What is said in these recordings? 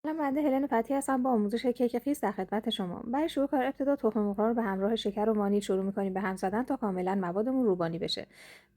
سلام، بنده هلن فتحی هستم با آموزش کیک خیس در خدمت شما. برای شروع کار ابتدا تخم مرغ رو به همراه شکر و وانیل شروع می‌کنیم به هم زدن تا کاملا موادمون روبانی بشه.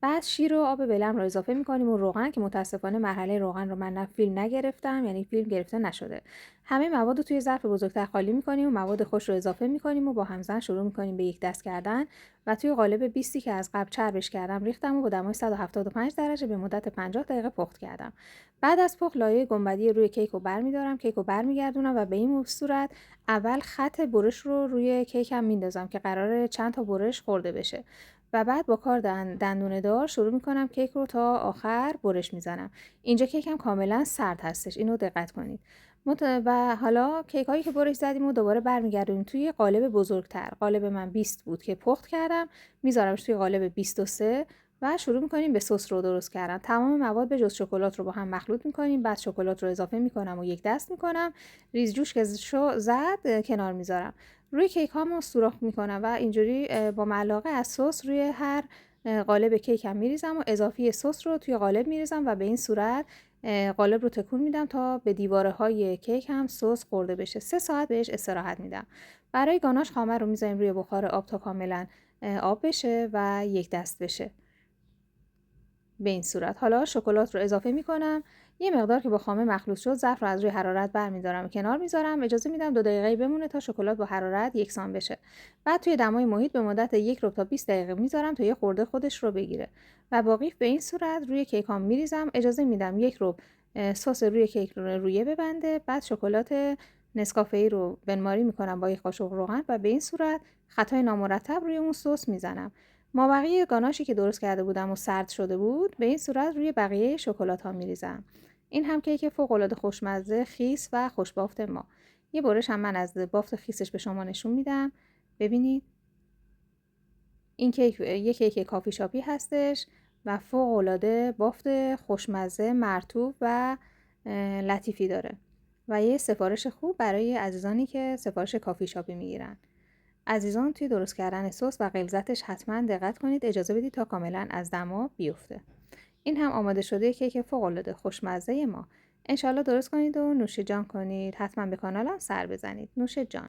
بعد شیر و آب ولرم رو اضافه می‌کنیم و روغن که متاسفانه مرحله روغن رو من فیلم نگرفتم، یعنی فیلم گرفته نشده. همه مواد رو توی ظرف بزرگتر خالی می‌کنیم و مواد خوش رو اضافه می‌کنیم و با همزن شروع می‌کنیم به یک دست کردن و توی قالب 20 که از قبل چربش کردم ریختم و با دمای 175 درجه به مدت 50 دقیقه پخت کردم. بعد از پخت لایه گنبدی روی کیک رو برمی‌دارم، کیک رو برمیگردونم و به این صورت اول خط برش رو روی کیکم میندازم که قراره چند تا برش خورده بشه و بعد با کار دندونه دار شروع میکنم کیک رو تا آخر برش میزنم. اینجا کیکم کاملا سرد هستش، اینو دقت کنید. و حالا کیک هایی که برش زدیم و دوباره برمیگردونیم توی قالب بزرگتر. قالب من 20 بود که پخت کردم، میذارمش توی قالب 23 و شروع می‌کنیم به سس رو درست کردن. تمام مواد به جز شکلات رو با هم مخلوط می‌کنیم، بعد شکلات رو اضافه می‌کنم و یک دست می‌کنم. ریز جوش که زد کنار می‌ذارم. روی کیک هامو سوراخ می‌کنم و اینجوری با معلقه از سس روی هر قالب کیکم می‌ریزم و اضافی سس رو توی قالب می‌ریزم و به این صورت قالب رو تکون میدم تا به دیواره‌های کیک هم سس خورده بشه. 3 ساعت بهش استراحت میدم. برای گاناش خامه رو می‌ذاریم روی بخار آب تا کاملا آب بشه و یک دست بشه. به این صورت حالا شکلات رو اضافه میکنم، یه مقدار که با خامه مخلوط شد. ظرف رو از روی حرارت برمیدارم و کنار میذارم. اجازه میدم 2 دقیقه بمونه تا شکلات با حرارت یکسان بشه. بعد توی دمای محیط به مدت 1 ربع تا 20 دقیقه میذارم تا یه خورده خودش رو بگیره و با قیف به این صورت روی کیکام میریزم. اجازه میدم 1 ربع سس روی کیک رو رویه ببنده. بعد شکلات نسکافه رو بنماری میکنم با 1 قاشق روغن و به این صورت خطای نامرتب روی اون سس میزنم. مابقی گاناشی که درست کرده بودم و سرد شده بود به این صورت روی بقیه شکلات ها میریزم. این هم کیک فوق العاده خوشمزه، خیس و خوشبافت ما. یه برش هم من از بافت خیسش به شما نشون میدم. ببینید این کیک یه کیک کافی شاپی هستش و فوق العاده بافت خوشمزه، مرطوب و لطیفی داره و یه سفارش خوب برای عزیزانی که سفارش کافی شاپی میگیرن. عزیزان توی درست کردن سس و غلظتش حتما دقت کنید، اجازه بدید تا کاملا از دما بیفته. این هم آماده شده کیک فوق العاده خوشمزه ما. انشالله درست کنید و نوش جان کنید. حتما به کانالم سر بزنید. نوش جان.